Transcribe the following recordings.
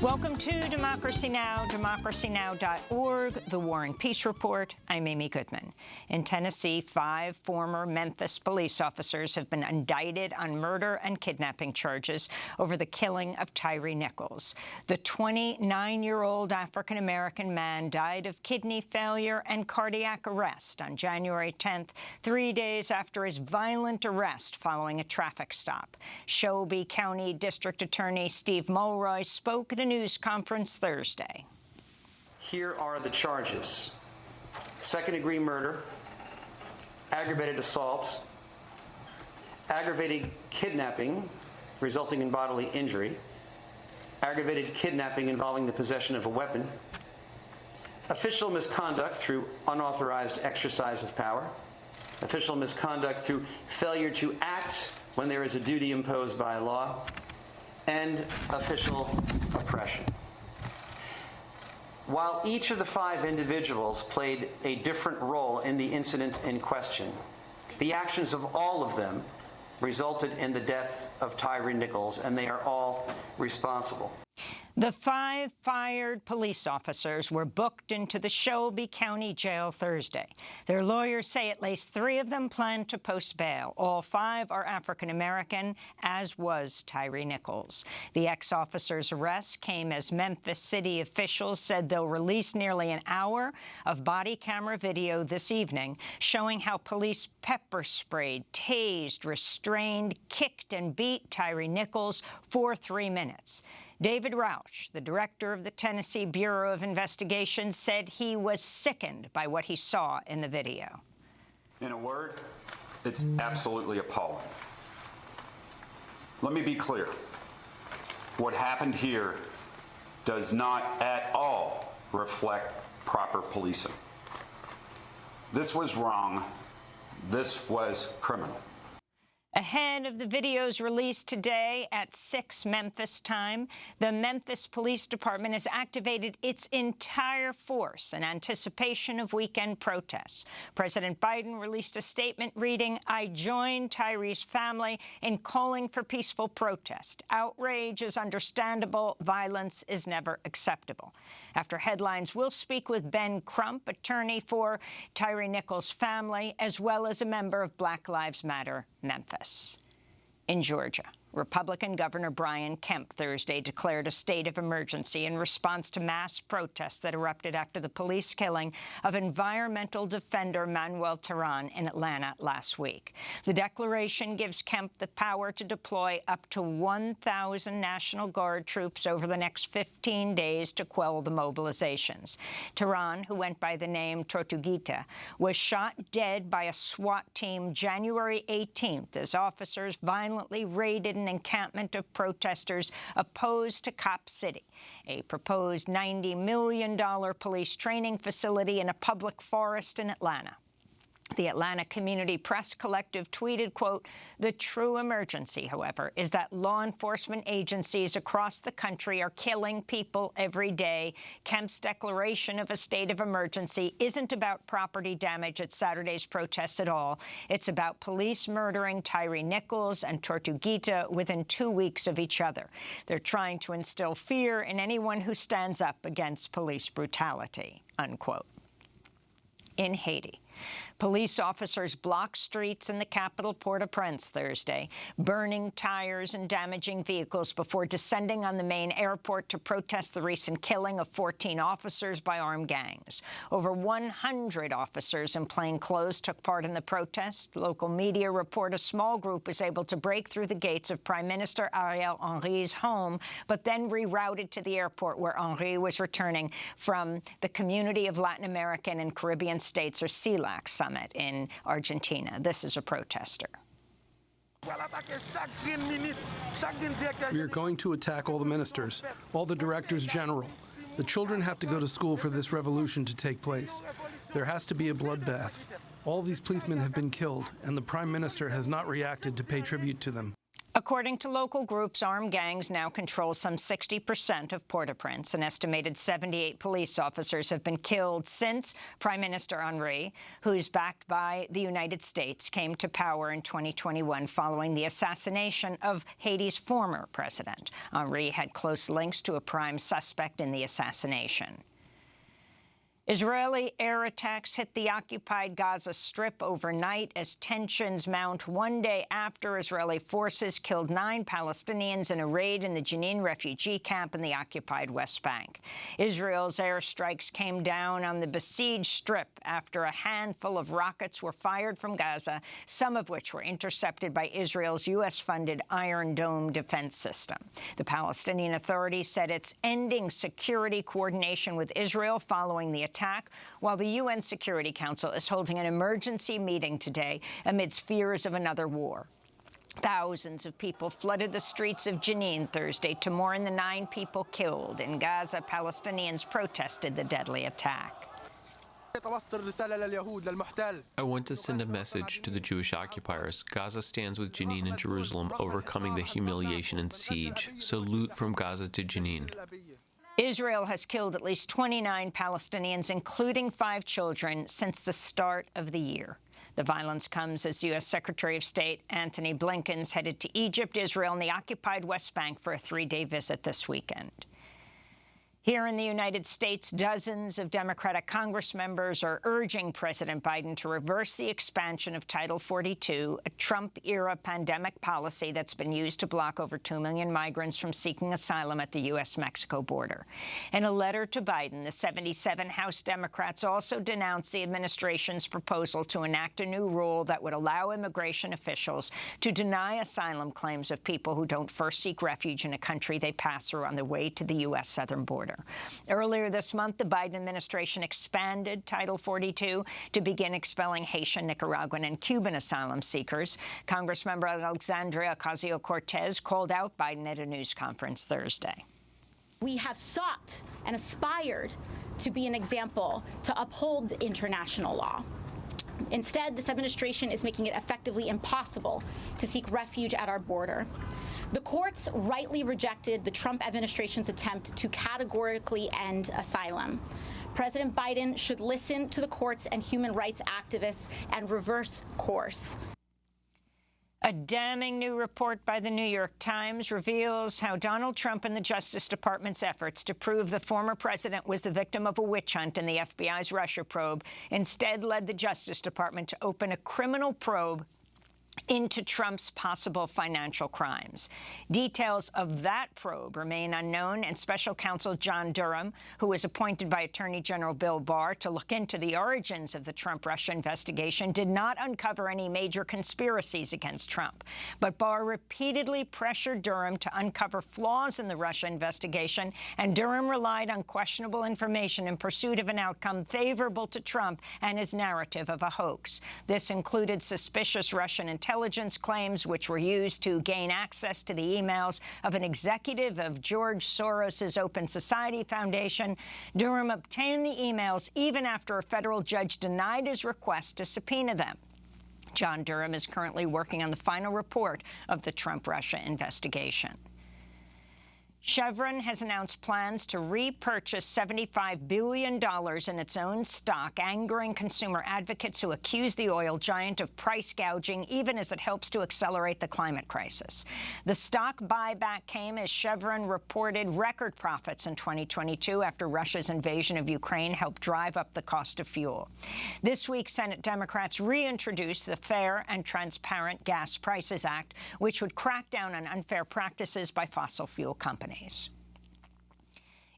Welcome to Democracy Now!, democracynow.org, The War and Peace Report. I'm Amy Goodman. In Tennessee, 5 former Memphis police officers have been indicted on murder and kidnapping charges over the killing of Tyree Nichols. The 29-year-old African-American man died of kidney failure and cardiac arrest on January 10th, 3 days after his violent arrest following a traffic stop. Shelby County District Attorney Steve Mulroy spoke at a news conference Thursday. Here are the charges: second-degree murder, aggravated assault, aggravated kidnapping resulting in bodily injury, aggravated kidnapping involving the possession of a weapon, official misconduct through unauthorized exercise of power, official misconduct through failure to act when there is a duty imposed by law, and official oppression. While each of the 5 individuals played a different role in the incident in question, the actions of all of them resulted in the death of Tyree Nichols, and they are all responsible. The 5 fired police officers were booked into the Shelby County Jail Thursday. Their lawyers say at least 3 of them plan to post bail. All 5 are African-American, as was Tyree Nichols. The ex-officer's arrest came as Memphis city officials said they'll release nearly an hour of body camera video this evening showing how police pepper sprayed, tased, restrained, kicked, and beat Tyree Nichols for 3 minutes. David Rauch, the director of the Tennessee Bureau of Investigation, said he was sickened by what he saw in the video. In a word, it's absolutely appalling. Let me be clear. What happened here does not at all reflect proper policing. This was wrong. This was criminal. Ahead of the video's release today at 6 Memphis time, the Memphis Police Department has activated its entire force in anticipation of weekend protests. President Biden released a statement reading, "I join Tyree's family in calling for peaceful protest. Outrage is understandable. Violence is never acceptable." After headlines, we'll speak with Ben Crump, attorney for Tyree Nichols' family, as well as a member of Black Lives Matter Memphis. In Georgia, Republican Governor Brian Kemp Thursday declared a state of emergency in response to mass protests that erupted after the police killing of environmental defender Manuel Terán in Atlanta last week. The declaration gives Kemp the power to deploy up to 1,000 National Guard troops over the next 15 days to quell the mobilizations. Terán, who went by the name Tortuguita, was shot dead by a SWAT team January 18th as officers violently raided an encampment of protesters opposed to Cop City, a proposed $90 million police training facility in a public forest in Atlanta. The Atlanta Community Press Collective tweeted, quote, "The true emergency, however, is that law enforcement agencies across the country are killing people every day. Kemp's declaration of a state of emergency isn't about property damage at Saturday's protests at all. It's about police murdering Tyree Nichols and Tortuguita within 2 weeks of each other. They're trying to instill fear in anyone who stands up against police brutality," unquote. In Haiti, police officers blocked streets in the capital Port-au-Prince Thursday, burning tires and damaging vehicles before descending on the main airport to protest the recent killing of 14 officers by armed gangs. Over 100 officers in plain clothes took part in the protest. Local media report a small group was able to break through the gates of Prime Minister Ariel Henry's home, but then rerouted to the airport where Henry was returning from the Community of Latin American and Caribbean States, or CELAC, summit in Argentina. This is a protester. We are going to attack all the ministers, all the directors general. The children have to go to school for this revolution to take place. There has to be a bloodbath. All these policemen have been killed, and the Prime Minister has not reacted to pay tribute to them. According to local groups, armed gangs now control some 60% of Port-au-Prince. An estimated 78 police officers have been killed since Prime Minister Henry, who's backed by the United States, came to power in 2021 following the assassination of Haiti's former president. Henry had close links to a prime suspect in the assassination. Israeli air attacks hit the occupied Gaza Strip overnight as tensions mount one day after Israeli forces killed 9 Palestinians in a raid in the Jenin refugee camp in the occupied West Bank. Israel's airstrikes came down on the besieged Strip after a handful of rockets were fired from Gaza, some of which were intercepted by Israel's U.S.-funded Iron Dome defense system. The Palestinian Authority said it's ending security coordination with Israel following the attack, while the UN Security Council is holding an emergency meeting today amidst fears of another war. Thousands of people flooded the streets of Jenin Thursday to mourn the 9 people killed. In Gaza, Palestinians protested the deadly attack. I want to send a message to the Jewish occupiers. Gaza stands with Jenin and Jerusalem, overcoming the humiliation and siege. Salute from Gaza to Jenin. Israel has killed at least 29 Palestinians, including 5 children, since the start of the year. The violence comes as U.S. Secretary of State Antony Blinken's headed to Egypt, Israel, and the occupied West Bank for a 3-day visit this weekend. Here in the United States, dozens of Democratic Congress members are urging President Biden to reverse the expansion of Title 42, a Trump-era pandemic policy that's been used to block over 2 million migrants from seeking asylum at the U.S.-Mexico border. In a letter to Biden, the 77 House Democrats also denounced the administration's proposal to enact a new rule that would allow immigration officials to deny asylum claims of people who don't first seek refuge in a country they pass through on their way to the U.S. southern border. Earlier this month, the Biden administration expanded Title 42 to begin expelling Haitian, Nicaraguan, and Cuban asylum seekers. Congressmember Alexandria Ocasio-Cortez called out Biden at a news conference Thursday. We have sought and aspired to be an example to uphold international law. Instead, this administration is making it effectively impossible to seek refuge at our border. The courts rightly rejected the Trump administration's attempt to categorically end asylum. President Biden should listen to the courts and human rights activists and reverse course. A damning new report by the New York Times reveals how Donald Trump and the Justice Department's efforts to prove the former president was the victim of a witch hunt in the FBI's Russia probe instead led the Justice Department to open a criminal probe into Trump's possible financial crimes. Details of that probe remain unknown, and Special Counsel John Durham, who was appointed by Attorney General Bill Barr to look into the origins of the Trump-Russia investigation, did not uncover any major conspiracies against Trump. But Barr repeatedly pressured Durham to uncover flaws in the Russia investigation, and Durham relied on questionable information in pursuit of an outcome favorable to Trump and his narrative of a hoax. This included suspicious Russian intelligence claims, which were used to gain access to the emails of an executive of George Soros's Open Society Foundation. Durham obtained the emails even after a federal judge denied his request to subpoena them. John Durham is currently working on the final report of the Trump-Russia investigation. Chevron has announced plans to repurchase $75 billion in its own stock, angering consumer advocates who accuse the oil giant of price gouging, even as it helps to accelerate the climate crisis. The stock buyback came as Chevron reported record profits in 2022 after Russia's invasion of Ukraine helped drive up the cost of fuel. This week, Senate Democrats reintroduced the Fair and Transparent Gas Prices Act, which would crack down on unfair practices by fossil fuel companies.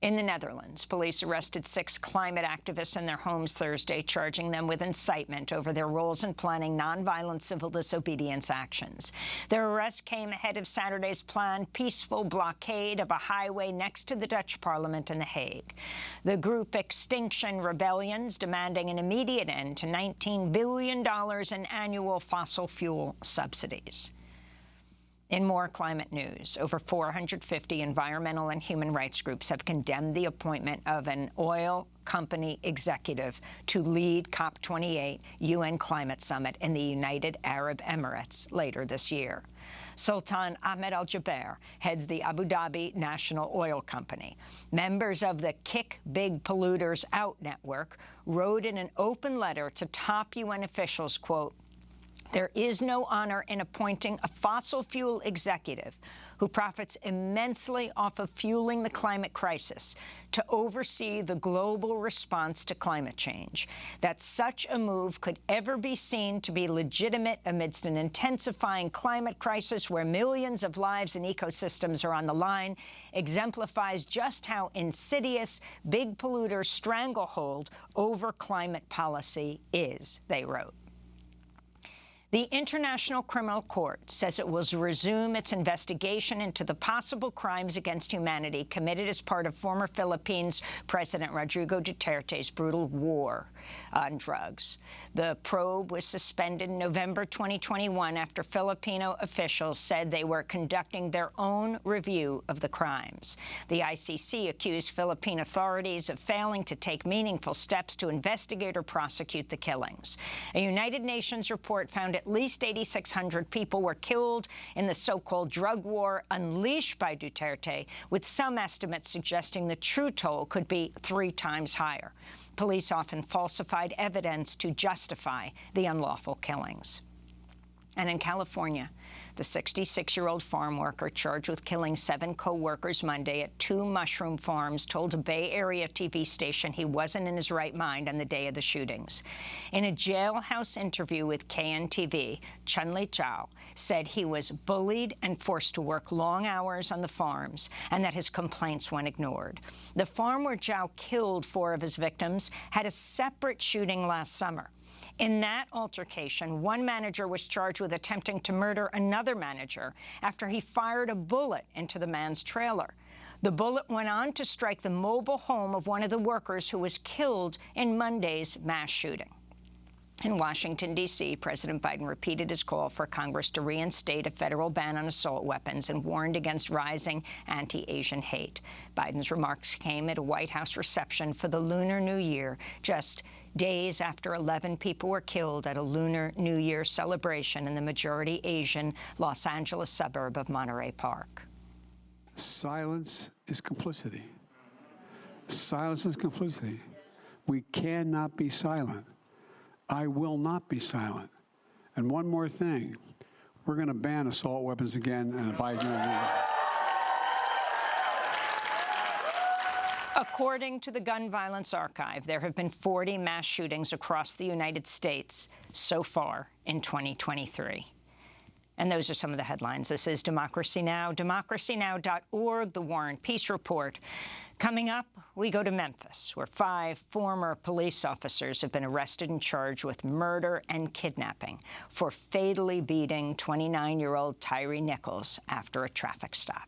In the Netherlands, police arrested 6 climate activists in their homes Thursday, charging them with incitement over their roles in planning nonviolent civil disobedience actions. Their arrest came ahead of Saturday's planned peaceful blockade of a highway next to the Dutch Parliament in The Hague. The group Extinction Rebellion's demanding an immediate end to $19 billion in annual fossil fuel subsidies. In more climate news, over 450 environmental and human rights groups have condemned the appointment of an oil company executive to lead COP28 UN Climate Summit in the United Arab Emirates later this year. Sultan Ahmed Al Jaber heads the Abu Dhabi National Oil Company. Members of the Kick Big Polluters Out network wrote in an open letter to top UN officials, quote, "There is no honor in appointing a fossil fuel executive who profits immensely off of fueling the climate crisis to oversee the global response to climate change. That such a move could ever be seen to be legitimate amidst an intensifying climate crisis where millions of lives and ecosystems are on the line exemplifies just how insidious big polluters' stranglehold over climate policy is," they wrote. The International Criminal Court says it will resume its investigation into the possible crimes against humanity committed as part of former Philippines President Rodrigo Duterte's brutal war on drugs. The probe was suspended in November 2021 after Filipino officials said they were conducting their own review of the crimes. The ICC accused Philippine authorities of failing to take meaningful steps to investigate or prosecute the killings. A United Nations report found at least 8,600 people were killed in the so-called drug war unleashed by Duterte, with some estimates suggesting the true toll could be 3 times higher. Police often falsified evidence to justify the unlawful killings. And in California, the 66-year-old farm worker charged with killing 7 co-workers Monday at 2 mushroom farms told a Bay Area TV station he wasn't in his right mind on the day of the shootings. In a jailhouse interview with KNTV, Chun-Li Chao said he was bullied and forced to work long hours on the farms and that his complaints went ignored. The farm where Chao killed 4 of his victims had a separate shooting last summer. In that altercation, one manager was charged with attempting to murder another manager after he fired a bullet into the man's trailer. The bullet went on to strike the mobile home of one of the workers who was killed in Monday's mass shooting. In Washington, D.C., President Biden repeated his call for Congress to reinstate a federal ban on assault weapons and warned against rising anti-Asian hate. Biden's remarks came at a White House reception for the Lunar New Year, just days after 11 people were killed at a Lunar New Year celebration in the majority Asian Los Angeles suburb of Monterey Park. Silence is complicity. Silence is complicity. We cannot be silent. I will not be silent. And one more thing, we're going to ban assault weapons again. And According to the Gun Violence Archive, there have been 40 mass shootings across the United States so far in 2023. And those are some of the headlines. This is Democracy Now!, democracynow.org, the War and Peace Report. Coming up, we go to Memphis, where 5 former police officers have been arrested and charged with murder and kidnapping for fatally beating 29-year-old Tyree Nichols after a traffic stop.